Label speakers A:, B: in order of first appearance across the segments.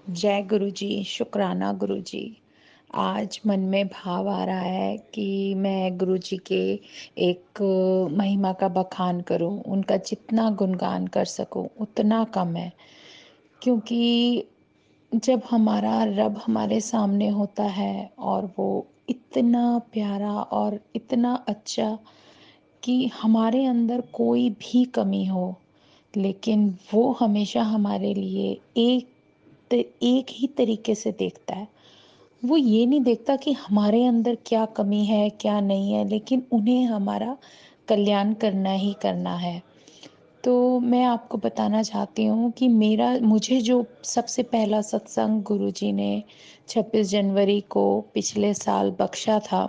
A: जय गुरु जी, शुक्राना गुरु जी। आज मन में भाव आ रहा है कि मैं गुरु जी के एक महिमा का बखान करूं, उनका जितना गुणगान कर सकूं उतना कम है। क्योंकि जब हमारा रब हमारे सामने होता है और वो इतना प्यारा और इतना अच्छा कि हमारे अंदर कोई भी कमी हो, लेकिन वो हमेशा हमारे लिए एक ही तरीके से देखता है। वो ये नहीं देखता कि हमारे अंदर क्या कमी है क्या नहीं है, लेकिन उन्हें हमारा कल्याण करना ही करना है। तो मैं आपको बताना चाहती हूँ कि मेरा मुझे जो सबसे पहला सत्संग गुरुजी ने 26 जनवरी को पिछले साल बख्शा था,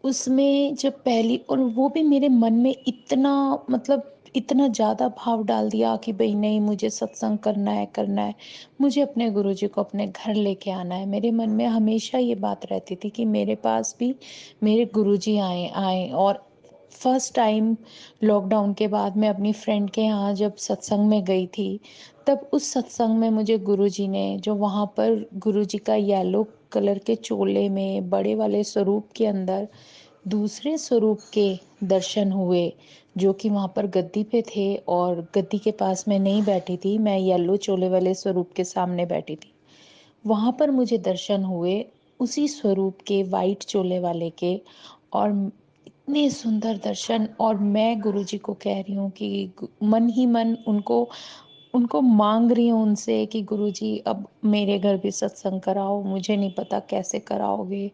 A: उसमें जब पहली और वो भी मेरे मन में इतना मतलब इतना ज़्यादा भाव डाल दिया कि भई नहीं, मुझे सत्संग करना है, मुझे अपने गुरुजी को अपने घर लेके आना है। मेरे मन में हमेशा ये बात रहती थी कि मेरे पास भी मेरे गुरुजी आएँ। और फर्स्ट टाइम लॉकडाउन के बाद मैं अपनी फ्रेंड के यहाँ जब सत्संग में गई थी, तब उस सत्संग में मुझे गुरुजी ने जो वहाँ पर गुरुजी का येलो कलर के चोले में बड़े वाले स्वरूप के अंदर दूसरे स्वरूप के दर्शन हुए, जो कि वहाँ पर गद्दी पे थे और गद्दी के पास मैं नहीं बैठी थी, मैं येलो चोले वाले स्वरूप के सामने बैठी थी। वहाँ पर मुझे दर्शन हुए उसी स्वरूप के वाइट चोले वाले के। और इतने सुंदर दर्शन, और मैं गुरुजी को कह रही हूँ कि मन ही मन उनको उनको मांग रही हूँ उनसे कि गुरुजी अब मेरे घर भी सत्संग कराओ, मुझे नहीं पता कैसे कराओगे,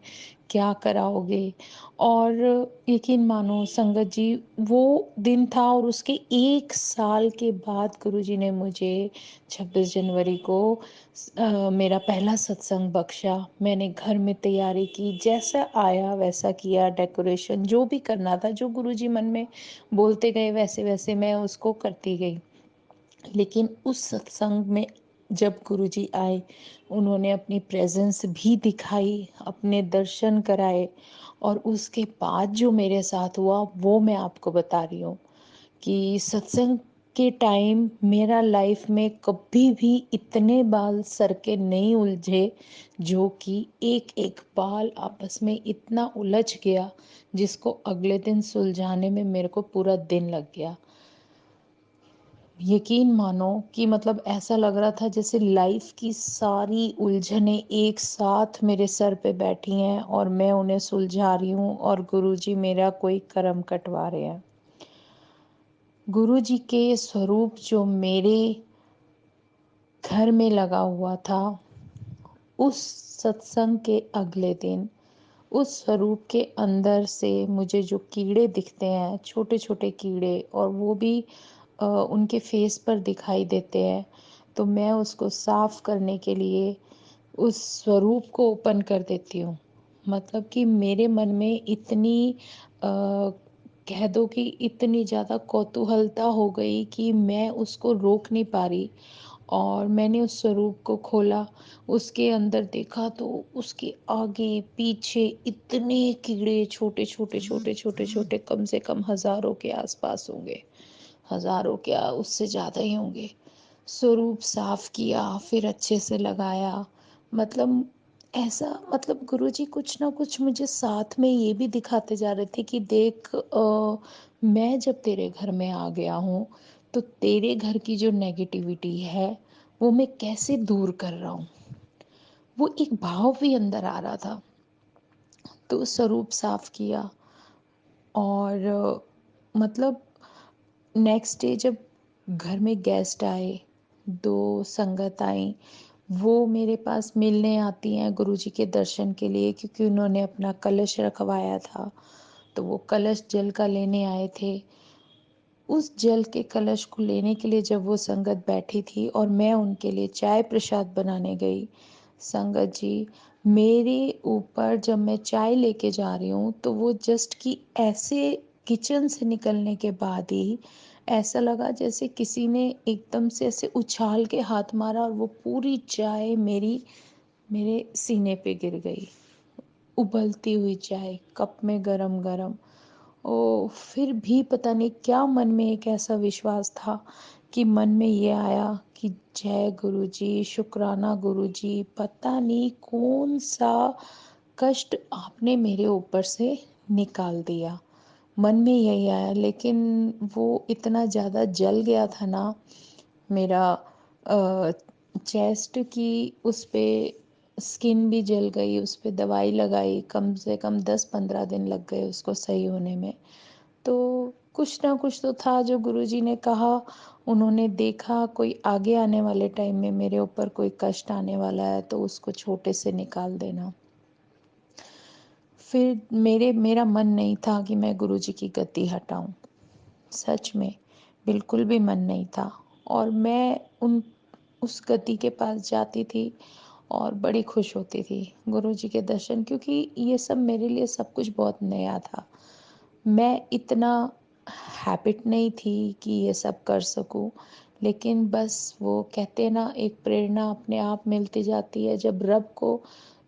A: क्या कराओगे। और यकीन मानो संगत जी, वो दिन था और उसके 1 साल के बाद गुरुजी ने मुझे 26 जनवरी को मेरा पहला सत्संग बख्शा। मैंने घर में तैयारी की, जैसा आया वैसा किया, डेकोरेशन जो भी करना था, जो गुरुजी मन में बोलते गए वैसे वैसे मैं उसको करती गई। लेकिन उस सत्संग में जब गुरुजी आए, उन्होंने अपनी प्रेजेंस भी दिखाई, अपने दर्शन कराए, और उसके बाद जो मेरे साथ हुआ वो मैं आपको बता रही हूँ कि सत्संग के टाइम मेरा लाइफ में कभी भी इतने बाल सर के नहीं उलझे, जो कि एक एक बाल आपस में इतना उलझ गया जिसको अगले दिन सुलझाने में मेरे को पूरा दिन लग गया। यकीन मानो कि मतलब ऐसा लग रहा था जैसे लाइफ की सारी उलझनें एक साथ मेरे सर पे बैठी हैं और मैं उन्हें सुलझा रही हूँ और गुरुजी मेरा कोई कर्म कटवा रहे हैं। गुरुजी के स्वरूप जो मेरे घर में लगा हुआ था, उस सत्संग के अगले दिन उस स्वरूप के अंदर से मुझे जो कीड़े दिखते हैं, छोटे छोटे कीड़े, और वो भी उनके फेस पर दिखाई देते हैं, तो मैं उसको साफ करने के लिए उस स्वरूप को ओपन कर देती हूँ। मतलब कि मेरे मन में इतनी कह दो कि इतनी ज़्यादा कौतूहलता हो गई कि मैं उसको रोक नहीं पा रही। और मैंने उस स्वरूप को खोला, उसके अंदर देखा तो उसके आगे पीछे इतने कीड़े, छोटे छोटे छोटे छोटे छोटे, कम से कम हजारों के आसपास होंगे, हजारों क्या उससे ज़्यादा ही होंगे। स्वरूप साफ किया, फिर अच्छे से लगाया। मतलब ऐसा, मतलब गुरुजी कुछ ना कुछ मुझे साथ में ये भी दिखाते जा रहे थे कि देख, मैं जब तेरे घर में आ गया हूँ, तो तेरे घर की जो नेगेटिविटी है वो मैं कैसे दूर कर रहा हूँ। वो एक भाव भी अंदर आ रहा था। तो स्वरूप साफ किया, और मतलब नेक्स्ट डे जब घर में गेस्ट आए, 2 संगत आई, वो मेरे पास मिलने आती हैं गुरुजी के दर्शन के लिए, क्योंकि उन्होंने अपना कलश रखवाया था, तो वो कलश जल का लेने आए थे। उस जल के कलश को लेने के लिए जब वो संगत बैठी थी और मैं उनके लिए चाय प्रसाद बनाने गई, संगत जी, मेरे ऊपर जब मैं चाय लेके जा रही हूँ तो वो जस्ट कि ऐसे किचन से निकलने के बाद ही ऐसा लगा जैसे किसी ने एकदम से ऐसे उछाल के हाथ मारा और वो पूरी चाय मेरे सीने पे गिर गई। उबलती हुई चाय कप में गरम गरम। ओ, फिर भी पता नहीं क्या मन में एक ऐसा विश्वास था कि मन में ये आया कि जय गुरुजी, शुक्राना गुरुजी, पता नहीं कौन सा कष्ट आपने मेरे ऊपर से निकाल दिया। मन में यही आया, लेकिन वो इतना ज़्यादा जल गया था ना मेरा चेस्ट की, उस पे स्किन भी जल गई, उस पे दवाई लगाई, कम से कम 10-15 दिन लग गए उसको सही होने में। तो कुछ ना कुछ तो था जो गुरुजी ने कहा, उन्होंने देखा कोई आगे आने वाले टाइम में मेरे ऊपर कोई कष्ट आने वाला है तो उसको छोटे से निकाल देना। फिर मेरा मन नहीं था कि मैं गुरुजी की गद्दी हटाऊं, सच में बिल्कुल भी मन नहीं था। और मैं उन उस गद्दी के पास जाती थी और बड़ी खुश होती थी गुरुजी के दर्शन, क्योंकि ये सब मेरे लिए सब कुछ बहुत नया था। मैं इतना हैबिट नहीं थी कि ये सब कर सकूं, लेकिन बस वो कहते हैं ना, एक प्रेरणा अपने आप मिलती जाती है। जब रब को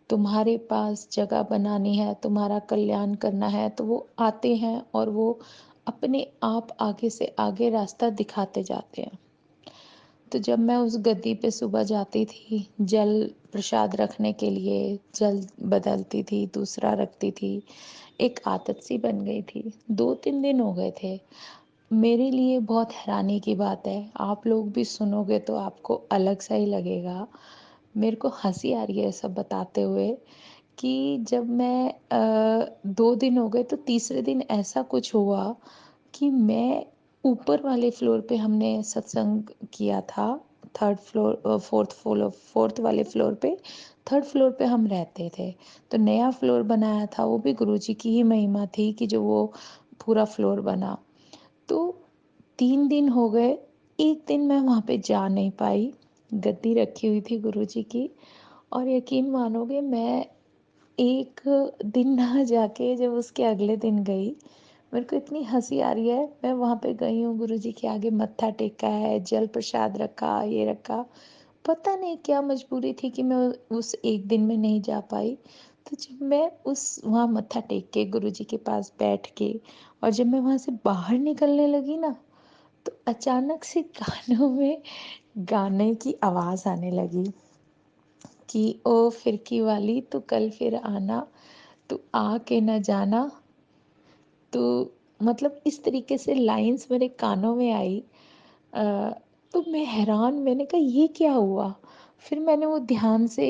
A: तुम्हारे पास जगह बनानी है, तुम्हारा कल्याण करना है, तो वो आते हैं और वो अपने आप आगे से आगे रास्ता दिखाते जाते हैं। तो जब मैं उस गद्दी पे सुबह जाती थी जल प्रसाद रखने के लिए, जल बदलती थी, दूसरा रखती थी, एक आदत सी बन गई थी। 2-3 दिन हो गए थे। मेरे लिए बहुत हैरानी की बात है, आप लोग भी सुनोगे तो आपको अलग सा ही लगेगा। मेरे को हंसी आ रही है सब बताते हुए कि जब मैं 2 दिन हो गए तो तीसरे दिन ऐसा कुछ हुआ कि मैं ऊपर वाले फ्लोर पे, हमने सत्संग किया था थर्ड फ्लोर, फोर्थ वाले फ्लोर पे, थर्ड फ्लोर पे हम रहते थे। तो नया फ्लोर बनाया था, वो भी गुरुजी की ही महिमा थी कि जो वो पूरा फ्लोर बना। तो 3 दिन हो गए, एक दिन मैं वहाँ पे जा नहीं पाई, गद्दी रखी हुई थी गुरुजी की। और यकीन मानोगे, मैं एक दिन ना जाके जब उसके अगले दिन गई, मेरे को इतनी हंसी आ रही है। मैं वहाँ पे गई हूँ, गुरुजी के आगे मत्था टेका है, जल प्रसाद रखा, ये रखा। पता नहीं क्या मजबूरी थी कि मैं उस एक दिन में नहीं जा पाई। तो जब मैं उस वहाँ मत्था टेक के गुरुजी के पास बैठ के, और जब मैं वहाँ से बाहर निकलने लगी ना, तो अचानक से कानों में गाने की आवाज़ आने लगी कि ओ फिरकी वाली तू कल फिर आना, तू आके न जाना। तो मतलब इस तरीके से लाइंस मेरे कानों में आई। अ, तो मैं हैरान, मैंने कहा ये क्या हुआ। फिर मैंने वो ध्यान से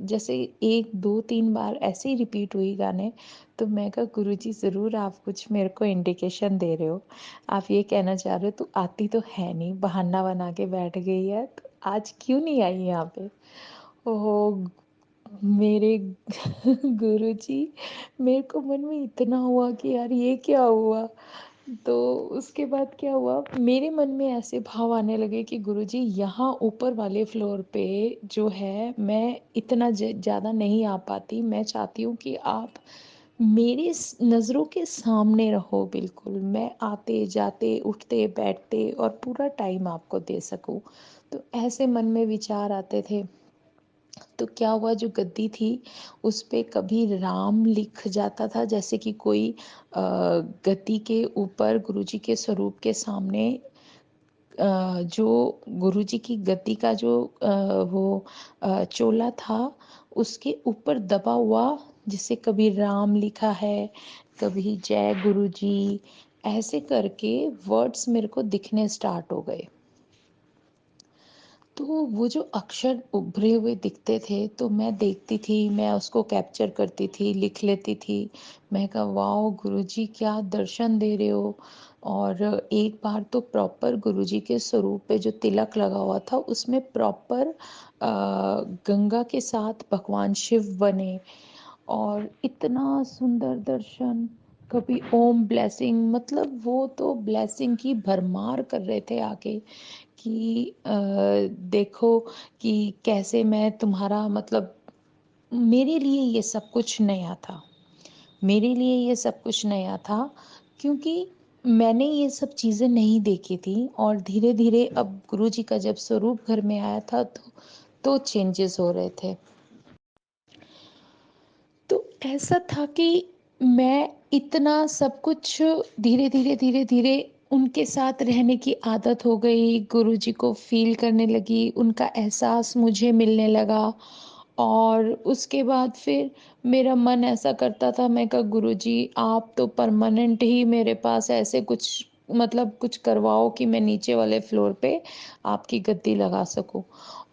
A: जैसे 1 2 3 बार ऐसे ही रिपीट हुई गाने। तो मैं कहा गुरुजी ज़रूर आप कुछ मेरे को इंडिकेशन दे रहे हो, आप ये कहना चाह रहे हो तू आती तो है नहीं, बहाना बना के बैठ गई है, तो आज क्यों नहीं आई यहाँ पे। ओहो मेरे गुरुजी, मेरे को मन में इतना हुआ कि यार ये क्या हुआ। तो उसके बाद क्या हुआ, मेरे मन में ऐसे भाव आने लगे कि गुरुजी यहाँ ऊपर वाले फ्लोर पे जो है, मैं इतना ज़्यादा नहीं आ पाती। मैं चाहती हूँ कि आप मेरे नज़रों के सामने रहो बिल्कुल, मैं आते जाते उठते बैठते और पूरा टाइम आपको दे सकूँ। तो ऐसे मन में विचार आते थे। तो क्या हुआ, जो गद्दी थी उस पे कभी राम लिख जाता था, जैसे कि कोई गद्दी के ऊपर गुरुजी के स्वरूप के सामने, जो गुरुजी की गद्दी का जो वो चोला था, उसके ऊपर दबा हुआ, जिसे कभी राम लिखा है, कभी जय गुरुजी, ऐसे करके वर्ड्स मेरे को दिखने स्टार्ट हो गए। तो वो जो अक्षर उभरे हुए दिखते थे, तो मैं देखती थी, मैं उसको कैप्चर करती थी, लिख लेती थी। मैं कहा वाह गुरुजी क्या दर्शन दे रहे हो। और एक बार तो प्रॉपर गुरुजी के स्वरूप पे जो तिलक लगा हुआ था, उसमें प्रॉपर गंगा के साथ भगवान शिव बने, और इतना सुंदर दर्शन। कभी ओम ब्लेसिंग, मतलब वो तो ब्लेसिंग की भरमार कर रहे थे आके कि देखो कि कैसे मैं तुम्हारा, मतलब मेरे लिए ये सब कुछ नया था। मेरे लिए ये सब कुछ नया था, क्योंकि मैंने ये सब चीज़ें नहीं देखी थी। और धीरे धीरे अब गुरुजी का जब स्वरूप घर में आया था, तो चेंजेस हो रहे थे। तो ऐसा था कि मैं इतना सब कुछ धीरे धीरे धीरे धीरे उनके साथ रहने की आदत हो गई, गुरुजी को फ़ील करने लगी, उनका एहसास मुझे मिलने लगा और उसके बाद फिर मेरा मन ऐसा करता था, मैं कहा गुरुजी आप तो परमानेंट ही मेरे पास ऐसे कुछ मतलब कुछ करवाओ कि मैं नीचे वाले फ्लोर पे आपकी गद्दी लगा सकूँ।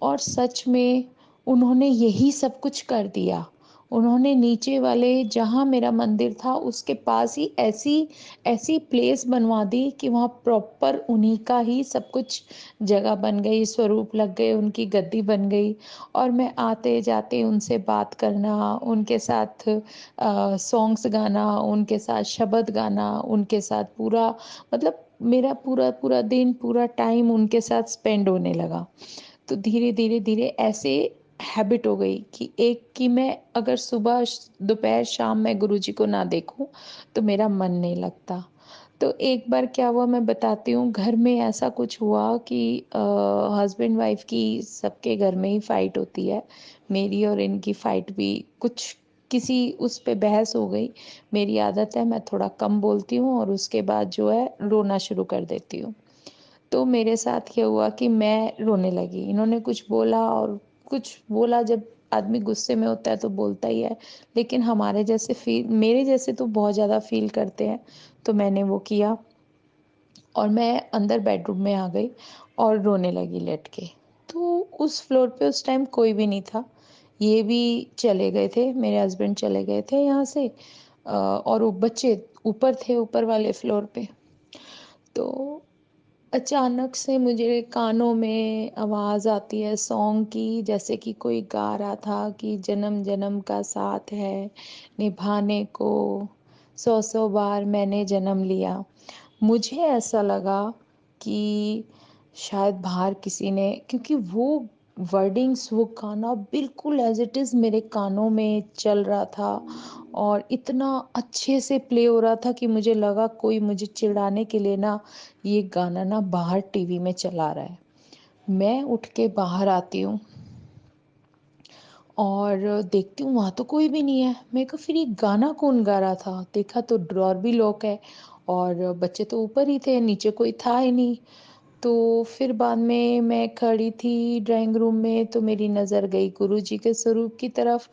A: और सच में उन्होंने यही सब कुछ कर दिया। उन्होंने नीचे वाले जहाँ मेरा मंदिर था उसके पास ही ऐसी ऐसी प्लेस बनवा दी कि वहाँ प्रॉपर उन्हीं का ही सब कुछ जगह बन गई, स्वरूप लग गए, उनकी गद्दी बन गई और मैं आते-जाते उनसे बात करना, उनके साथ सॉन्ग्स गाना, उनके साथ शब्द गाना, उनके साथ पूरा मतलब मेरा पूरा-पूरा दिन, पूरा टाइम उनके साथ स्पेंड होने लगा। तो धीरे-धीरे ऐसे हैबिट हो गई कि एक कि मैं अगर सुबह, दोपहर, शाम मैं गुरुजी को ना देखूँ, तो मेरा मन नहीं लगता। तो एक बार क्या हुआ मैं बताती हूँ, घर में ऐसा कुछ हुआ कि हस्बैंड वाइफ की सबके घर में ही फाइट होती है। मेरी और इनकी फाइट भी कुछ किसी उस पे बहस हो गई। मेरी आदत है मैं थोड़ा कम बोलती हूँ और उसके बाद जो है रोना शुरू कर देती हूँ। तो मेरे साथ क्या हुआ कि मैं रोने लगी। इन्होंने कुछ बोला और कुछ बोला जब आदमी गुस्से में होता है तो बोलता ही है। लेकिन हमारे जैसे फ़ील मेरे जैसे तो बहुत ज़्यादा फ़ील करते हैं। तो मैंने वो किया और मैं अंदर बेडरूम में आ गई और रोने लगी लेट के। तो उस फ्लोर पे उस टाइम कोई भी नहीं था। ये भी चले गए थे, मेरे हस्बैंड चले गए थे यहाँ से और वो बच्चे ऊपर थे, ऊपर वाले फ्लोर पे। तो अचानक से मुझे कानों में आवाज़ आती है सॉन्ग की, जैसे कि कोई गा रहा था कि जन्म जन्म का साथ है निभाने को, सौ सौ बार मैंने जन्म लिया। मुझे ऐसा लगा कि शायद बाहर किसी ने, क्योंकि वो वर्डिंग्स, वो गाना बिल्कुल एज इट इज़ मेरे कानों में चल रहा था और इतना अच्छे से प्ले हो रहा था कि मुझे लगा कोई मुझे चिढ़ाने के लिए ना ये गाना ना बाहर टीवी में चला रहा है। मैं उठ के बाहर आती हूँ और देखती हूँ वहाँ तो कोई भी नहीं है। मेरे को फिर ये गाना कौन गा रहा था? देखा तो ड्रॉअर भी लॉक है और बच्चे तो ऊपर ही थे, नीचे कोई था ही नहीं। तो फिर बाद में मैं खड़ी थी ड्राइंग रूम में तो मेरी नज़र गई गुरुजी के स्वरूप की तरफ।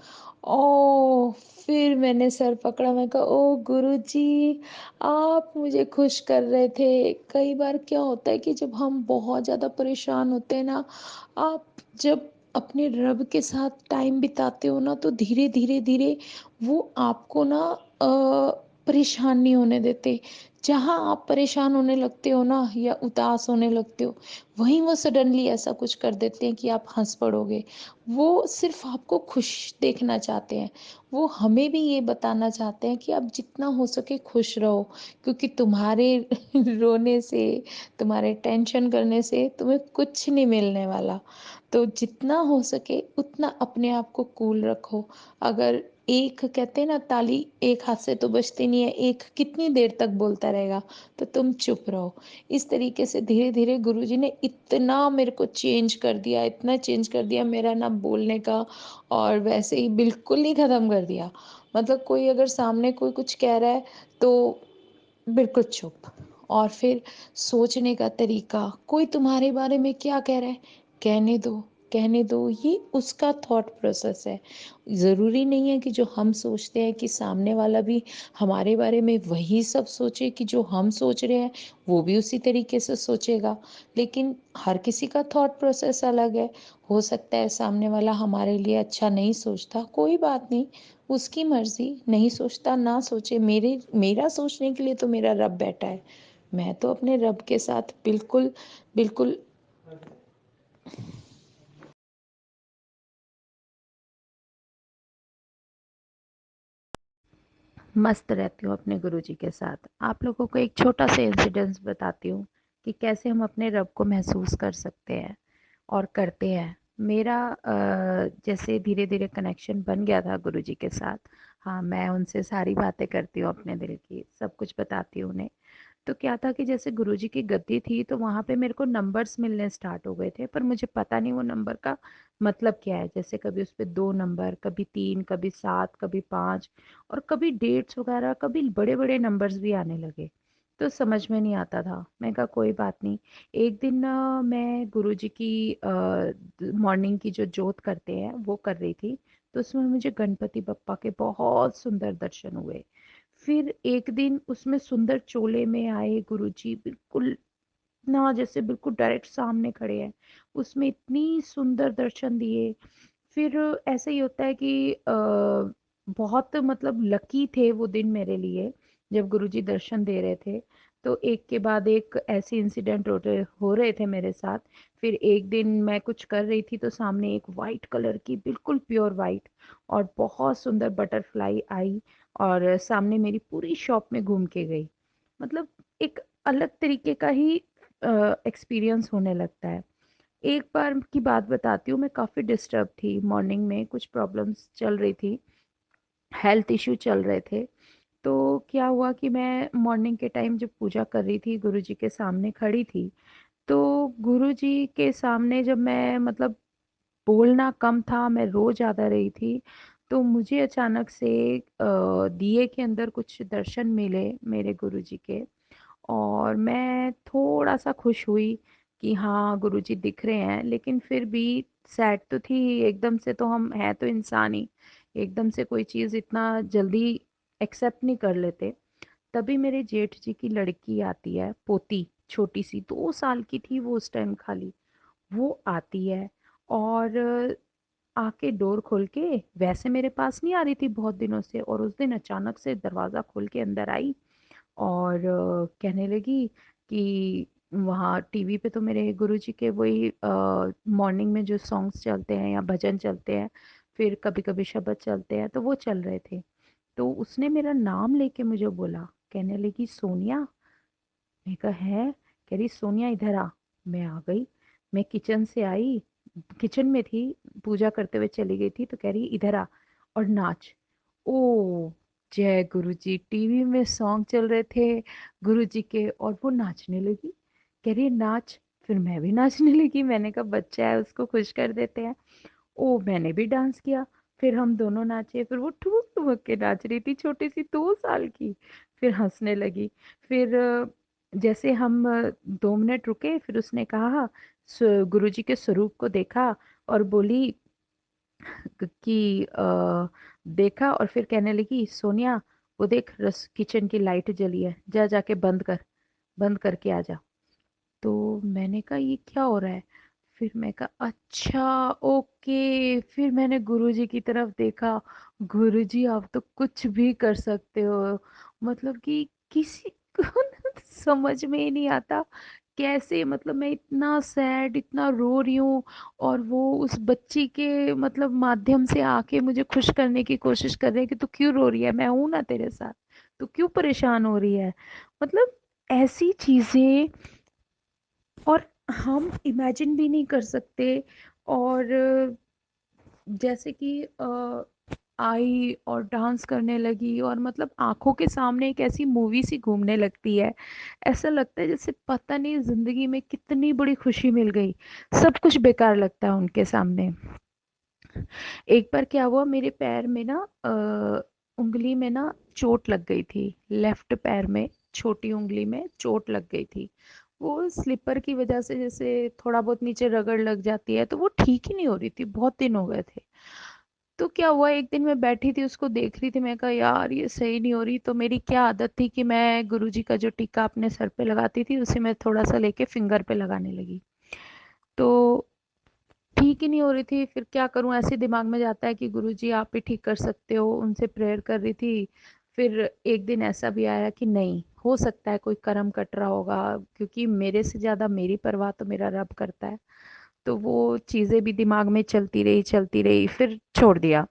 A: ओह! फिर मैंने सर पकड़ा, मैं कहा ओह गुरुजी, आप मुझे खुश कर रहे थे। कई बार क्या होता है कि जब हम बहुत ज़्यादा परेशान होते हैं ना, आप जब अपने रब के साथ टाइम बिताते हो ना तो धीरे-धीरे वो आपको ना परेशान नहीं होने देते। जहाँ आप परेशान होने लगते हो ना या उदास होने लगते हो, वहीं वो सडनली ऐसा कुछ कर देते हैं कि आप हँस पड़ोगे। वो सिर्फ़ आपको खुश देखना चाहते हैं। वो हमें भी ये बताना चाहते हैं कि आप जितना हो सके खुश रहो, क्योंकि तुम्हारे रोने से, तुम्हारे टेंशन करने से तुम्हें कुछ नहीं मिलने वाला। तो जितना हो सके उतना अपने आप को कूल रखो। अगर एक कहते हैं ना ताली एक हाथ से तो बजती नहीं है, एक कितनी देर तक बोलता रहेगा, तो तुम चुप रहो। इस तरीके से धीरे-धीरे गुरुजी ने इतना मेरे को चेंज कर दिया, इतना चेंज कर दिया मेरा ना बोलने का और वैसे ही बिल्कुल ही ख़त्म कर दिया। मतलब कोई अगर सामने कोई कुछ कह रहा है तो बिल्कुल चुप। और फिर सोचने का तरीका, कोई तुम्हारे बारे में क्या कह रहा है, कहने दो, कहने दो, ये उसका थॉट प्रोसेस है। ज़रूरी नहीं है कि जो हम सोचते हैं कि सामने वाला भी हमारे बारे में वही सब सोचे कि जो हम सोच रहे हैं, वो भी उसी तरीके से सोचेगा। लेकिन हर किसी का थॉट प्रोसेस अलग है। हो सकता है सामने वाला हमारे लिए अच्छा नहीं सोचता, कोई बात नहीं, उसकी मर्ज़ी, नहीं सोचता ना सोचे। मेरा सोचने के लिए तो मेरा रब बैठा है। मैं तो अपने रब के साथ बिल्कुल, बिल्कुल मस्त रहती हूँ अपने गुरुजी के साथ। आप लोगों को एक छोटा-सा इंसिडेंस बताती हूँ कि कैसे हम अपने रब को महसूस कर सकते हैं और करते हैं। मेरा जैसे धीरे-धीरे कनेक्शन बन गया था गुरुजी के साथ। हाँ, मैं उनसे सारी बातें करती हूँ अपने दिल की, सब कुछ बताती हूँ उन्हें। तो क्या था कि जैसे गुरुजी की गद्दी थी तो वहाँ पे मेरे को नंबर्स मिलने स्टार्ट हो गए थे, पर मुझे पता नहीं वो नंबर का मतलब क्या है। जैसे कभी उस पे 2 नंबर, कभी 3, कभी 7, कभी 5 और कभी डेट्स वगैरह, कभी बड़े-बड़े नंबर्स भी आने लगे। तो समझ में नहीं आता था। मैं कहा कोई बात नहीं। एक दिन ना मैं गुरुजी की मॉर्निंग की जो जोत करते हैं वो कर रही थी, तो उसमें मुझे गणपति बप्पा के बहुत सुंदर दर्शन हुए। फिर एक दिन उसमें सुंदर चोले में आए गुरुजी, बिल्कुल ना जैसे बिल्कुल डायरेक्ट सामने खड़े हैं, उसमें इतनी सुंदर दर्शन दिए। फिर ऐसा ही होता है कि बहुत मतलब लकी थे वो दिन मेरे लिए, जब गुरुजी दर्शन दे रहे थे। तो एक के बाद एक ऐसे इंसिडेंट हो रहे थे मेरे साथ। फिर एक दिन मैं कुछ कर रही थी तो सामने एक वाइट कलर की, बिल्कुल प्योर वाइट और बहुत सुंदर बटरफ्लाई आई और सामने मेरी पूरी शॉप में घूम के गई। मतलब एक अलग तरीके का ही एक्सपीरियंस होने लगता है। एक बार की बात बताती हूँ, मैं काफ़ी डिस्टर्ब थी, मॉर्निंग में कुछ प्रॉब्लम्स चल रही थी, हेल्थ इश्यू चल रहे थे। तो क्या हुआ कि मैं मॉर्निंग के टाइम जब पूजा कर रही थी, गुरुजी के सामने खड़ी थी। तो गुरुजी के सामने जब मैं मतलब बोलना कम था, मैं रो ज़्यादा रही थी। तो मुझे अचानक से दिए के अंदर कुछ दर्शन मिले मेरे गुरुजी के, और मैं थोड़ा-सा खुश हुई कि हाँ, गुरुजी दिख रहे हैं, लेकिन फिर भी सैड तो थी। एकदम से तो हम हैं तो इंसान ही, एकदम से कोई चीज़ इतना जल्दी एक्सेप्ट नहीं कर लेते। तभी मेरे जेठ जी की लड़की आती है, पोती, छोटी-सी 2 साल की थी वो उस टाइम खाली। वो आती है और आके डोर खोल के, वैसे मेरे पास नहीं आ रही थी बहुत दिनों से, और उस दिन अचानक से दरवाज़ा खोल के अंदर आई और कहने लगी कि वहाँ टीवी पे तो मेरे गुरुजी के वही मॉर्निंग में जो सॉन्ग्स चलते हैं या भजन चलते हैं, फिर कभी-कभी शबद चलते हैं, तो वो चल रहे थे। तो उसने मेरा नाम लेके मुझे बोला, कहने लगी सोनिया। मैं कहा है? कह रही सोनिया इधर आ। मैं आ गई। मैं किचन से आई, किचन में थी, पूजा करते हुए चली गई थी, तो कह रही इधर आ और नाच। ओ, जय गुरुजी, टीवी में सॉन्ग चल रहे थे गुरुजी के और वो नाचने लगी। कह रही नाच। फिर मैं भी नाचने लगी। मैंने कहा बच्चा है, उसको खुश कर देते हैं। ओ, मैंने भी डांस किया। फिर हम दोनों नाचे। फिर वो ठुमक ठुमक के नाच रही थी, छोटी सी 2 साल की। फिर हंसने लगी। फिर जैसे हम 2 मिनट रुके, फिर उसने कहा, गुरुजी के स्वरूप को देखा और बोली कि देखा, और फिर कहने लगी सोनिया, वो देख रस किचन की लाइट जली है, जा जाके बंद कर, बंद करके आ जा। तो मैंने कहा ये क्या हो रहा है? फिर मैं कहा अच्छा, ओके। फिर मैंने गुरुजी की तरफ देखा। गुरुजी, आप तो कुछ भी कर सकते हो। मतलब कि किसी को समझ में ही नहीं आता कैसे, मतलब मैं इतना सैड, इतना रो रही हूँ, और वो उस बच्ची के मतलब माध्यम से आके मुझे खुश करने की कोशिश कर रहे हैं कि तू क्यों रो रही है, मैं हूं ना तेरे साथ, तू क्यों परेशान हो रही है। मतलब ऐसी चीजें, और हम इमेजिन भी नहीं कर सकते। और जैसे कि आई और डांस करने लगी, और मतलब आंखों के सामने एक ऐसी मूवी सी घूमने लगती है। ऐसा लगता है जैसे पता नहीं जिंदगी में कितनी बड़ी खुशी मिल गई, सब कुछ बेकार लगता है उनके सामने। एक बार क्या हुआ, मेरे पैर में ना उंगली में ना चोट लग गई थी, लेफ्ट पैर में छोटी उंगली में चोट लग गई थी। वो स्लीपर की वजह से जैसे थोड़ा बहुत नीचे रगड़ लग जाती है, तो वो ठीक ही नहीं हो रही थी, बहुत दिन हो गए थे। तो क्या हुआ, एक दिन मैं बैठी थी उसको देख रही थी, मैं कहा यार ये सही नहीं हो रही। तो मेरी क्या आदत थी कि मैं गुरुजी का जो टीका अपने सर पे लगाती थी, उसे मैं थोड़ा सा लेके फिंगर पे लगाने लगी। तो ठीक ही नहीं हो रही थी। फिर क्या करूं, ऐसे दिमाग में जाता है कि गुरुजी आप ही ठीक कर सकते हो, उनसे प्रेयर कर रही थी। फिर एक दिन ऐसा भी आया कि नहीं, हो सकता है कोई कर्म कट रहा होगा, क्योंकि मेरे से ज्यादा मेरी परवाह तो मेरा रब करता है। तो वो चीजें भी दिमाग में चलती रही, फिर छोड़ दिया।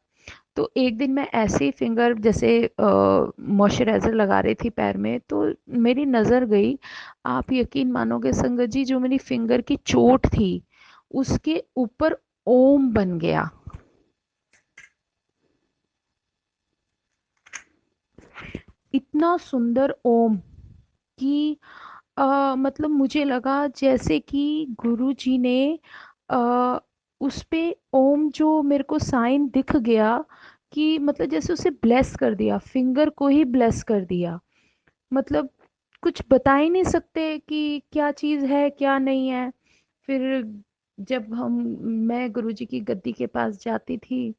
A: तो एक दिन मैं ऐसे ही फिंगर जैसे मॉइस्चराइजर लगा रही थी पैर में, तो मेरी नज़र गई, आप यकीन मानोगे संगत जी, जो मेरी फिंगर की चोट थी उसके ऊपर ओम बन गया। इतना सुंदर ओम कि मतलब मुझे लगा जैसे कि गुरु जी ने आ, उस पे ओम जो मेरे को साइन दिख गया, कि मतलब जैसे उसे ब्लेस कर दिया, फिंगर को ही ब्लेस कर दिया। मतलब कुछ बता ही नहीं सकते कि क्या चीज़ है क्या नहीं है। फिर जब हम मैं गुरुजी की गद्दी के पास जाती थी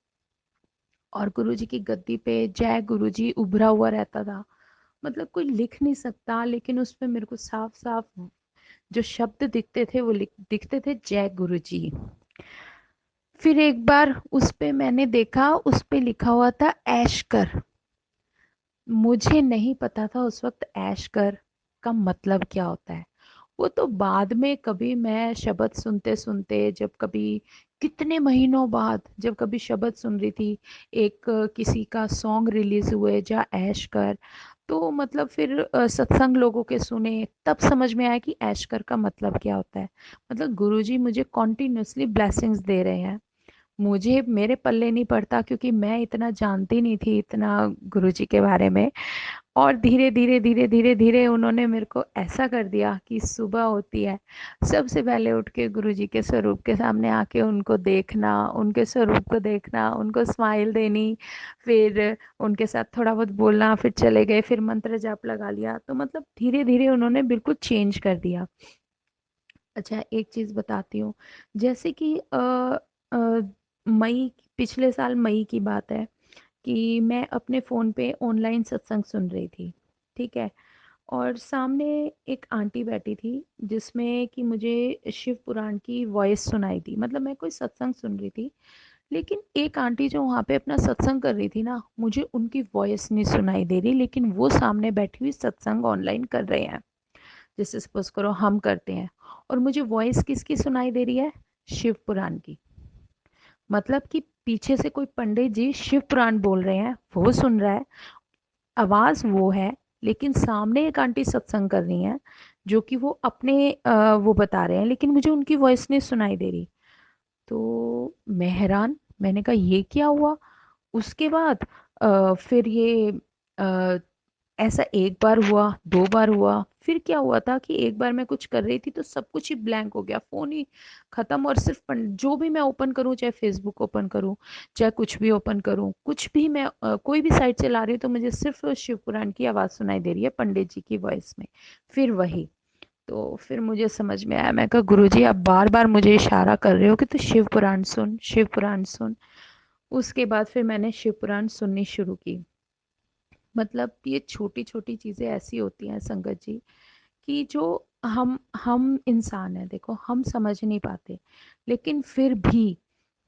A: और गुरुजी की गद्दी पे जय गुरुजी उभरा हुआ रहता था, मतलब कोई लिख नहीं सकता, लेकिन उस पे मेरे को साफ साफ जो शब्द दिखते थे वो दिखते थे जय गुरुजी। फिर एक बार उस पे मैंने देखा, उस पे लिखा हुआ था ऐश कर। मुझे नहीं पता था उस वक्त ऐश कर का मतलब क्या होता है। वो तो बाद में कभी मैं शब्द सुनते सुनते, जब कभी कितने महीनों बाद जब कभी शब्द सुन रही थी, एक किसी का सॉन्ग रिलीज हुए जा ऐश कर, तो मतलब फिर सत्संग लोगों के सुने तब समझ में आया कि ऐश कर का मतलब क्या होता है। मतलब गुरुजी मुझे कॉन्टिन्यूसली ब्लेसिंग्स दे रहे हैं। मुझे मेरे पल्ले नहीं पड़ता क्योंकि मैं इतना जानती नहीं थी इतना गुरुजी के बारे में। और धीरे धीरे धीरे धीरे धीरे उन्होंने मेरे को ऐसा कर दिया कि सुबह होती है, सबसे पहले उठ के गुरुजी के स्वरूप के सामने आके उनको देखना, उनके स्वरूप को देखना, उनको स्माइल देनी, फिर उनके साथ थोड़ा बहुत बोलना, फिर चले गए, फिर मंत्र जाप लगा लिया। तो मतलब धीरे धीरे उन्होंने बिल्कुल चेंज कर दिया। अच्छा, एक चीज़ बताती हूँ। जैसे कि अ, मई पिछले साल मई की बात है कि मैं अपने फ़ोन पे ऑनलाइन सत्संग सुन रही थी, ठीक है? और सामने एक आंटी बैठी थी जिसमें कि मुझे शिव पुराण की वॉइस सुनाई दी। मतलब मैं कोई सत्संग सुन रही थी, लेकिन एक आंटी जो वहाँ पे अपना सत्संग कर रही थी ना, मुझे उनकी वॉइस नहीं सुनाई दे रही, लेकिन वो सामने बैठी हुई सत्संग ऑनलाइन कर रहे हैं। जैसे सपोज़ करो हम करते हैं, और मुझे वॉइस किसकी सुनाई दे रही है? शिव पुराण की। मतलब कि पीछे से कोई पंडित जी शिव पुराण बोल रहे हैं, वो सुन रहा है, आवाज़ वो है, लेकिन सामने एक आंटी सत्संग कर रही हैं, जो कि वो अपने वो बता रहे हैं, लेकिन मुझे उनकी वॉइस नहीं सुनाई दे रही। तो मैं हैरान, मैंने कहा ये क्या हुआ? उसके बाद फिर ये अ, ऐसा एक बार हुआ, 2 बार हुआ, फिर क्या हुआ था कि एक बार मैं कुछ कर रही थी तो सब कुछ ही ब्लैंक हो गया, फ़ोन ही ख़त्म, और सिर्फ़ पन जो भी मैं ओपन करूँ, चाहे फ़ेसबुक ओपन करूँ, चाहे कुछ भी ओपन करूँ, कुछ भी मैं कोई भी साइट चला रही हूँ तो मुझे सिर्फ़ शिवपुराण की आवाज़ सुनाई दे रही है, पंडित जी की वॉइस में। फिर वही, तो फिर मुझे समझ में आया, मैं कहा गुरुजी आप बार-बार मुझे इशारा कर रहे हो कि तू शिव पुराण सुन, शिव पुराण सुन। उसके बाद फिर मैंने शिव पुराण सुननी शुरू की। मतलब ये छोटी-छोटी चीज़ें ऐसी होती हैं संगत जी, कि जो हम इंसान हैं, देखो हम समझ नहीं पाते, लेकिन फिर भी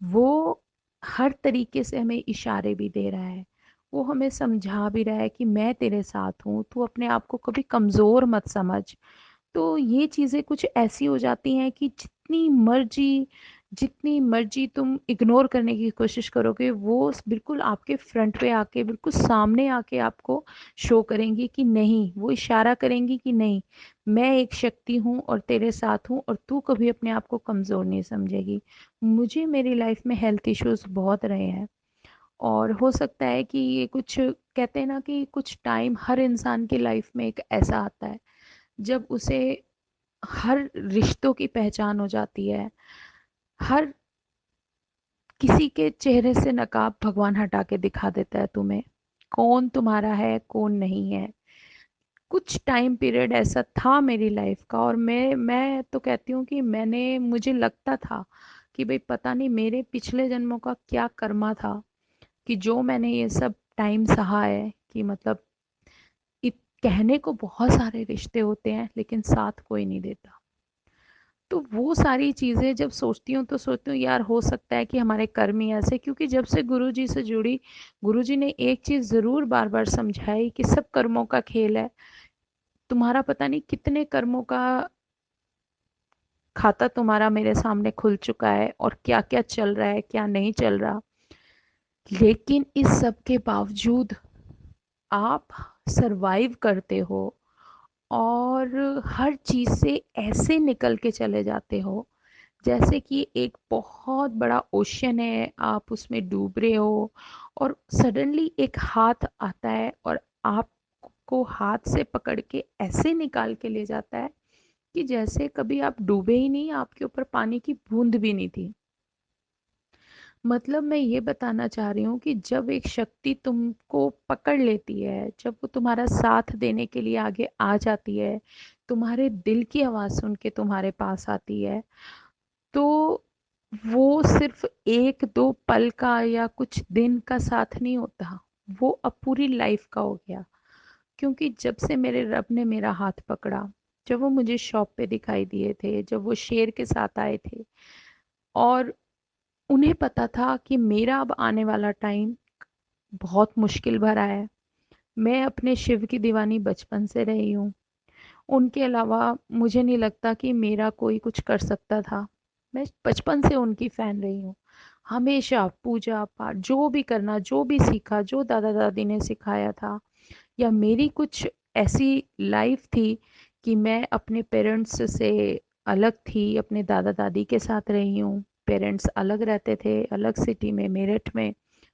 A: वो हर तरीके से हमें इशारे भी दे रहा है, वो हमें समझा भी रहा है कि मैं तेरे साथ हूँ, तू अपने आप को कभी कमज़ोर मत समझ। तो ये चीज़ें कुछ ऐसी हो जाती हैं कि जितनी मर्जी तुम इग्नोर करने की कोशिश करोगे, वो बिल्कुल आपके फ्रंट पे आके, बिल्कुल सामने आके आपको शो करेंगी कि नहीं, वो इशारा करेंगी कि नहीं, मैं एक शक्ति हूँ और तेरे साथ हूँ, और तू कभी अपने आप को कमज़ोर नहीं समझेगी। मुझे मेरी लाइफ में हेल्थ इश्यूज़ बहुत रहे हैं, और हो सकता है कि ये कुछ, कहते हैं ना कि कुछ टाइम हर इंसान की लाइफ में एक ऐसा आता है जब उसे हर रिश्तों की पहचान हो जाती है। हर किसी के चेहरे से नकाब भगवान हटा के दिखा देता है तुम्हें, कौन तुम्हारा है कौन नहीं है। कुछ टाइम पीरियड ऐसा था मेरी लाइफ का, और मैं तो कहती हूँ कि मुझे लगता था कि भाई पता नहीं मेरे पिछले जन्मों का क्या कर्मा था, कि जो मैंने ये सब टाइम सहा है, कि मतलब कहने को बहुत सारे रिश्ते होते हैं लेकिन साथ कोई नहीं देता। तो वो सारी चीज़ें जब सोचती हूँ तो सोचती हूँ यार, हो सकता है कि हमारे कर्म ही ऐसे, क्योंकि जब से गुरुजी से जुड़ी, गुरुजी ने एक चीज़ ज़रूर बार-बार समझाई कि सब कर्मों का खेल है। तुम्हारा पता नहीं कितने कर्मों का खाता तुम्हारा मेरे सामने खुल चुका है, और क्या-क्या चल रहा है, क्या नहीं चल रहा। लेकिन इस सब के बावजूद आप सर्वाइव करते हो, और हर चीज़ से ऐसे निकल के चले जाते हो जैसे कि एक बहुत बड़ा ओशन है, आप उसमें डूब रहे हो, और सडनली एक हाथ आता है और आपको हाथ से पकड़ के ऐसे निकाल के ले जाता है कि जैसे कभी आप डूबे ही नहीं, आपके ऊपर पानी की बूंद भी नहीं थी। मतलब मैं ये बताना चाह रही हूँ कि जब एक शक्ति तुमको पकड़ लेती है, जब वो तुम्हारा साथ देने के लिए आगे आ जाती है, तुम्हारे दिल की आवाज़ सुन के तुम्हारे पास आती है, तो वो सिर्फ 1-2 पल का या कुछ दिन का साथ नहीं होता, वो अब पूरी लाइफ का हो गया। क्योंकि जब से मेरे रब ने मेरा हाथ पकड़ा, जब वो मुझे शॉप पे दिखाई दिए थे, जब वो शेर के साथ आए थे, और उन्हें पता था कि मेरा अब आने वाला टाइम बहुत मुश्किल भरा है। मैं अपने शिव की दीवानी बचपन से रही हूँ। उनके अलावा मुझे नहीं लगता कि मेरा कोई कुछ कर सकता था। मैं बचपन से उनकी फ़ैन रही हूँ। हमेशा पूजा-पाठ जो भी करना, जो भी सीखा, जो दादा-दादी ने सिखाया था, या मेरी कुछ ऐसी लाइफ़ थी कि मैं अपने पेरेंट्स से अलग थी, अपने दादा-दादी के साथ रही हूँ। पेरेंट्स अलग रहते थे, अलग सिटी में, मेरठ में।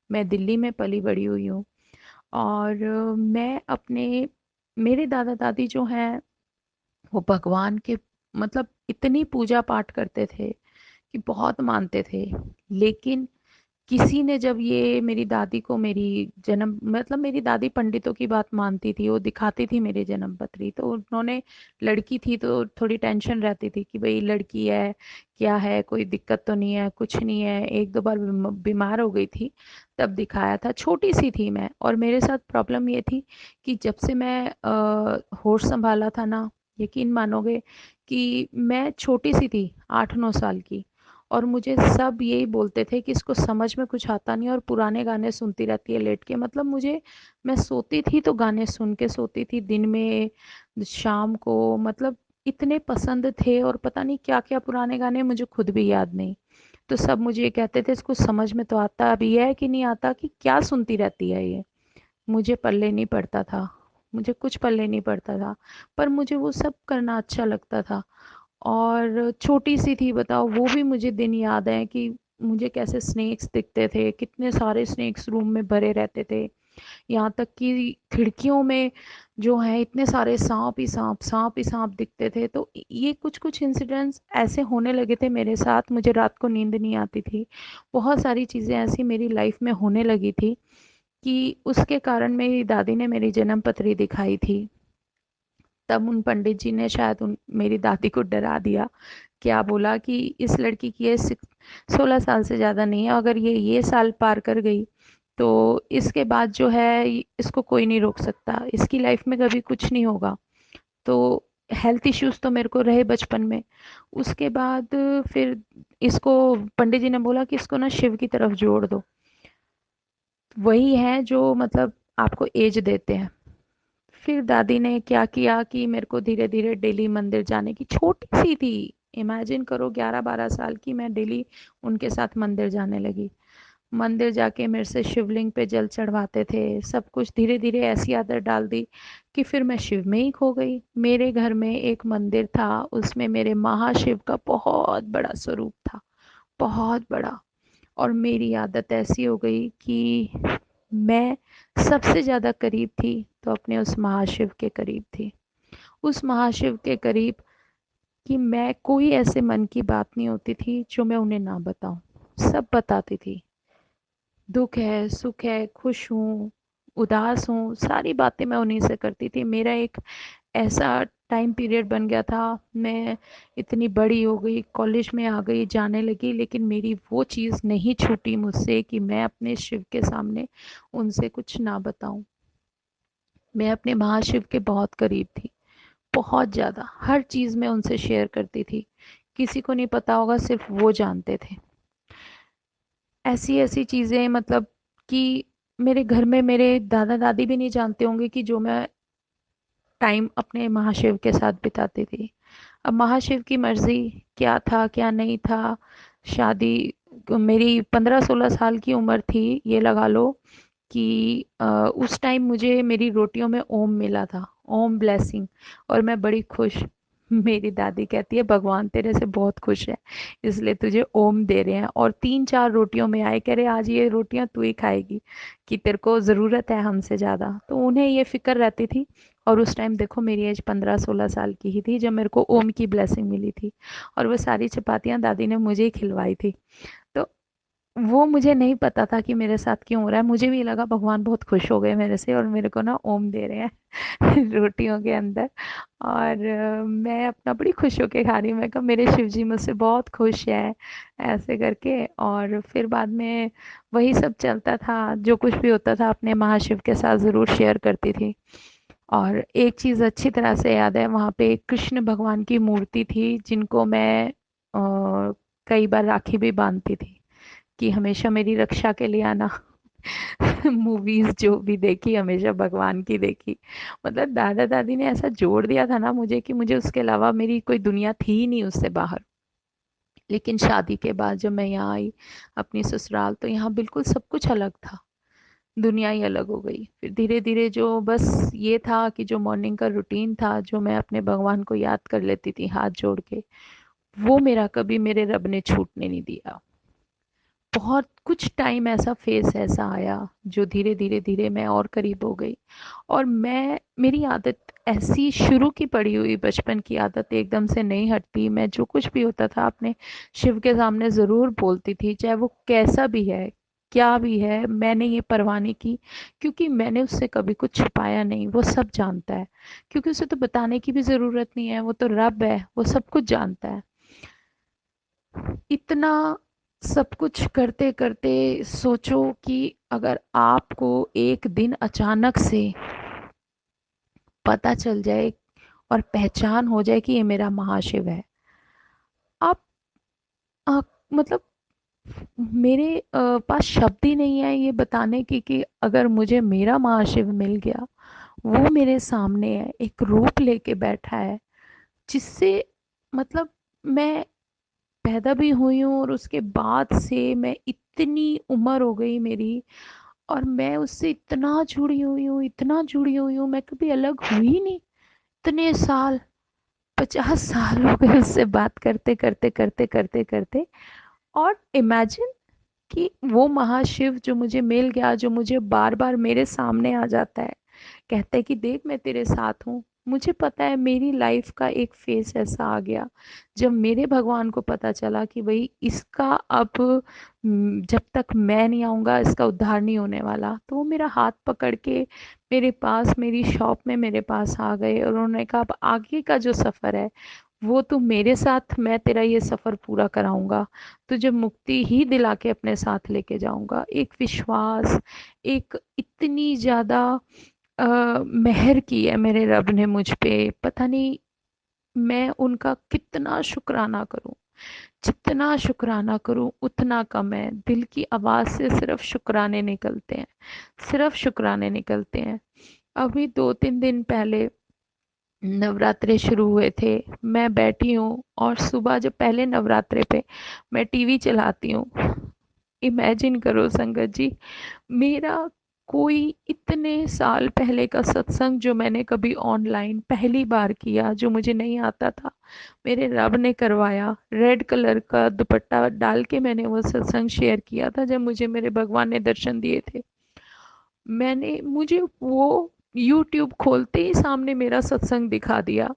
A: मैं दिल्ली में पली-बड़ी हुई हूँ। और मैं अपने मेरे दादा-दादी जो हैं, वो भगवान के मतलब इतनी पूजा पाठ करते थे कि बहुत मानते थे। लेकिन किसी ने जब ये मेरी दादी को मेरी जन्म मतलब मेरी दादी पंडितों की बात मानती थी, वो दिखाती थी मेरे जन्म पत्री, तो उन्होंने लड़की थी तो थोड़ी टेंशन रहती थी कि भाई लड़की है, क्या है, कोई दिक्कत तो नहीं है, कुछ नहीं है। एक दो बार बीमार हो गई थी, तब दिखाया था। छोटी सी थी मैं, और मेरे साथ प्रॉब्लम ये थी कि जब से मैं होश संभाला था ना, यकीन मानोगे कि मैं छोटी सी थी, 8-9 साल की, और मुझे सब यही बोलते थे कि इसको समझ में कुछ आता नहीं और पुराने गाने सुनती रहती है लेट के। मतलब मुझे, मैं सोती थी तो गाने सुन के सोती थी, दिन में, शाम को, मतलब इतने पसंद थे, और पता नहीं क्या-क्या पुराने गाने, मुझे खुद भी याद नहीं। तो सब मुझे ये कहते थे इसको समझ में तो आता भी है कि नहीं आता, कि क्या सुनती रहती है ये। मुझे पल्ले नहीं पड़ता था, मुझे कुछ पल्ले नहीं पड़ता था, पर मुझे वो सब करना अच्छा लगता था। और छोटी सी थी, बताओ, वो भी मुझे दिन याद है कि मुझे कैसे स्नेक्स दिखते थे, कितने सारे स्नेक्स रूम में भरे रहते थे। यहाँ तक कि खिड़कियों में जो है इतने सारे सांप ही सांप दिखते थे। तो ये कुछ कुछ इंसिडेंट्स ऐसे होने लगे थे मेरे साथ, मुझे रात को नींद नहीं आती थी। बहुत सारी चीज़ें ऐसी मेरी लाइफ में होने लगी थी कि उसके कारण मेरी दादी ने मेरी जन्म पत्री दिखाई थी। तब उन पंडित जी ने शायद उन मेरी दादी को डरा दिया। क्या बोला कि इस लड़की की एज 16 साल से ज़्यादा नहीं है, अगर ये साल पार कर गई तो इसके बाद जो है इसको कोई नहीं रोक सकता, इसकी लाइफ में कभी कुछ नहीं होगा। तो हेल्थ इश्यूज तो मेरे को रहे बचपन में। उसके बाद फिर इसको पंडित जी ने बोला कि इसको ना शिव की तरफ जोड़ दो, वही है जो मतलब आपको एज देते हैं। फिर दादी ने क्या किया कि मेरे को धीरे धीरे डेली मंदिर जाने की, छोटी सी थी, इमेजिन करो 11-12 साल की, मैं डेली उनके साथ मंदिर जाने लगी। मंदिर जाके मेरे से शिवलिंग पे जल चढ़वाते थे, सब कुछ धीरे धीरे ऐसी आदत डाल दी कि फिर मैं शिव में ही खो गई। मेरे घर में एक मंदिर था, उसमें मेरे महाशिव का बहुत बड़ा स्वरूप था, बहुत बड़ा। और मेरी आदत ऐसी हो गई कि मैं सबसे ज़्यादा करीब थी तो अपने उस महाशिव के करीब थी, उस महाशिव के करीब कि मैं, कोई ऐसे मन की बात नहीं होती थी जो मैं उन्हें ना बताऊं, सब बताती थी। दुख है, सुख है, खुश हूँ, उदास हूँ, सारी बातें मैं उन्हीं से करती थी। मेरा एक ऐसा टाइम पीरियड बन गया था, मैं इतनी बड़ी हो गई, कॉलेज में आ गई, जाने लगी, लेकिन मेरी वो चीज़ नहीं छूटी मुझसे कि मैं अपने शिव के सामने उनसे कुछ ना बताऊं। मैं अपने महाशिव के बहुत करीब थी, बहुत ज़्यादा, हर चीज़ में उनसे शेयर करती थी। किसी को नहीं पता होगा, सिर्फ वो जानते थे। ऐसी ऐसी चीज़ें, मतलब कि मेरे घर में मेरे दादा दादी भी नहीं जानते होंगे कि जो मैं टाइम अपने महाशिव के साथ बिताती थी। अब महाशिव की मर्जी क्या था क्या नहीं था। शादी, मेरी 15-16 साल की उम्र थी, ये लगा लो कि उस टाइम मुझे मेरी रोटियों में ओम मिला था, ओम ब्लेसिंग, और मैं बड़ी खुश। मेरी दादी कहती है भगवान तेरे से बहुत खुश है, इसलिए तुझे ओम दे रहे हैं। और 3-4 रोटियों में आए, कह रहे आज ये रोटियां तू ही खाएगी, कि तेरे को ज़रूरत है हमसे ज़्यादा। तो उन्हें ये फिक्र रहती थी। और उस टाइम देखो मेरी एज 15-16 साल की ही थी जब मेरे को ओम की ब्लेसिंग मिली थी, और वो सारी चपातियाँ दादी ने मुझे ही खिलवाई थी। तो वो मुझे नहीं पता था कि मेरे साथ क्यों हो रहा है। मुझे भी लगा भगवान बहुत खुश हो गए मेरे से और मेरे को ना ओम दे रहे हैं रोटियों के अंदर। और मैं अपना बड़ी खुश होके खा रही हूँ। मैं कहा मेरे शिव जी मुझसे बहुत खुश है, ऐसे करके। और फिर बाद में वही सब चलता था, जो कुछ भी होता था अपने महाशिव के साथ ज़रूर शेयर करती थी। और एक चीज़ अच्छी तरह से याद है, वहाँ पे कृष्ण भगवान की मूर्ति थी जिनको मैं कई बार राखी भी बांधती थी कि हमेशा मेरी रक्षा के लिए आना। मूवीज जो भी देखी हमेशा भगवान की देखी। मतलब दादा दादी ने ऐसा जोड़ दिया था ना मुझे कि मुझे उसके अलावा मेरी कोई दुनिया थी ही नहीं उससे बाहर। लेकिन शादी के बाद जब मैं यहाँ आई अपनी ससुराल, तो यहाँ बिल्कुल सब कुछ अलग था। दुनिया ही अलग हो गई। फिर धीरे धीरे जो बस ये था कि जो मॉर्निंग का रूटीन था, जो मैं अपने भगवान को याद कर लेती थी हाथ जोड़ के, वो मेरा कभी मेरे रब ने छूटने नहीं दिया। बहुत कुछ टाइम ऐसा फेस ऐसा आया जो धीरे धीरे धीरे मैं और करीब हो गई। और मैं मेरी आदत ऐसी शुरू की पड़ी हुई बचपन की आदत एकदम से नहीं हटती। मैं जो कुछ भी होता था अपने शिव के सामने ज़रूर बोलती थी, चाहे वो कैसा भी है, क्या भी है, मैंने ये परवाह नहीं की। क्योंकि मैंने उससे कभी कुछ छुपाया नहीं, वो सब जानता है। क्योंकि उसे तो बताने की भी ज़रूरत नहीं है, वो तो रब है, वो सब कुछ जानता है। इतना सब कुछ करते करते सोचो कि अगर आपको एक दिन अचानक से पता चल जाए और पहचान हो जाए कि ये मेरा महाशिव है, आप, मतलब मेरे पास शब्द ही नहीं है ये बताने की कि अगर मुझे मेरा महाशिव मिल गया, वो मेरे सामने है, एक रूप लेके बैठा है, जिससे, मतलब, मैं पैदा भी हुई हूँ और उसके बाद से मैं इतनी उम्र हो गई मेरी, और मैं उससे इतना जुड़ी हुई हूँ, इतना जुड़ी हुई हूँ, मैं कभी अलग हुई ही नहीं। इतने साल, 50 साल हो गए उससे बात करते करते करते करते करते। और इमेजिन कि वो महाशिव जो मुझे मिल गया, जो मुझे बार बार मेरे सामने आ जाता है, कहता है कि देख मैं तेरे साथ हूँ। मुझे पता है मेरी लाइफ का एक फेस ऐसा आ गया जब मेरे भगवान को पता चला कि भाई इसका अब जब तक मैं नहीं आऊँगा इसका उद्धार नहीं होने वाला, तो वो मेरा हाथ पकड़ के मेरे पास मेरी शॉप में मेरे पास आ गए और उन्होंने कहा अब आगे का जो सफ़र है वो तू मेरे साथ, मैं तेरा ये सफ़र पूरा कराऊंगा, तुझे मुक्ति ही दिला के अपने साथ लेके जाऊंगा। एक विश्वास, एक इतनी ज़्यादा मेहर की है मेरे रब ने मुझ पे, पता नहीं मैं उनका कितना शुक्राना करूं। जितना शुक्राना करूं उतना कम है। दिल की आवाज़ से सिर्फ शुक्राने निकलते हैं, सिर्फ शुक्राने निकलते हैं। अभी 2-3 दिन पहले नवरात्रे शुरू हुए थे। मैं बैठी हूँ और सुबह जब पहले नवरात्रे पे मैं टीवी चलाती हूँ, इमेजिन करो संगत जी, मेरा कोई इतने साल पहले का सत्संग जो मैंने कभी ऑनलाइन पहली बार किया, जो मुझे नहीं आता था, मेरे रब ने करवाया। रेड कलर का दुपट्टा डाल के मैंने वो सत्संग शेयर किया था जब मुझे मेरे भगवान ने दर्शन दिए थे। मैंने मुझे वो यूट्यूब खोलते ही सामने मेरा सत्संग दिखा दिया।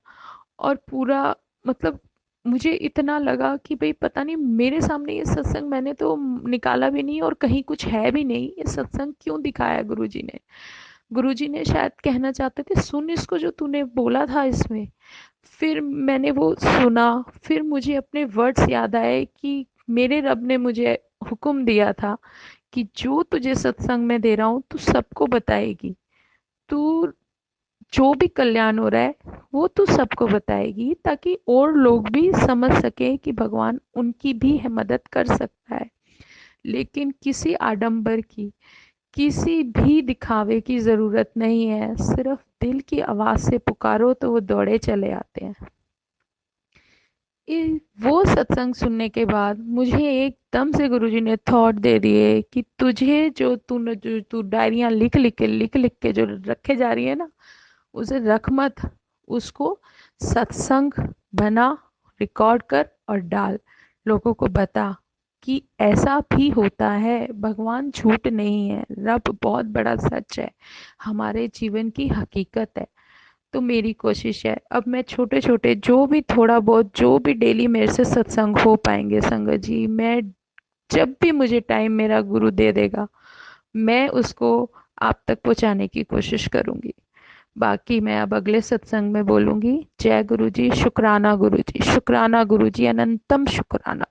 A: और पूरा, मतलब, मुझे इतना लगा कि भाई पता नहीं मेरे सामने ये सत्संग मैंने तो निकाला भी नहीं और कहीं कुछ है भी नहीं, ये सत्संग क्यों दिखाया गुरुजी ने। गुरुजी ने शायद कहना चाहते थे सुन इसको जो तूने बोला था इसमें। फिर मैंने वो सुना। फिर मुझे अपने वर्ड्स याद आए कि मेरे रब ने मुझे हुक्म दिया था कि जो तुझे सत्संग में दे रहा हूँ तू सबको बताएगी, तू जो भी कल्याण हो रहा है वो तू सबको बताएगी, ताकि और लोग भी समझ सके कि भगवान उनकी भी है मदद कर सकता है। लेकिन किसी आडंबर की, किसी भी दिखावे की जरूरत नहीं है, सिर्फ दिल की आवाज से पुकारो तो वो दौड़े चले आते हैं। वो सत्संग सुनने के बाद मुझे एकदम से गुरुजी ने थॉट दे दिए कि तुझे जो तू डायरियां लिख लिख के जो रखे जा रही है ना, उसे रख मत, उसको सत्संग बना, रिकॉर्ड कर और डाल, लोगों को बता कि ऐसा भी होता है, भगवान झूठ नहीं है, रब बहुत बड़ा सच है, हमारे जीवन की हकीकत है। तो मेरी कोशिश है अब मैं छोटे छोटे जो भी थोड़ा बहुत जो भी डेली मेरे से सत्संग हो पाएंगे संगत जी, मैं जब भी मुझे टाइम मेरा गुरु दे देगा, मैं उसको आप तक पहुंचाने की कोशिश करूंगी। बाकी मैं अब अगले सत्संग में बोलूंगी। जय गुरु जी, शुक्राना गुरु जी, शुक्राना गुरु जी, अनंतम शुक्राना।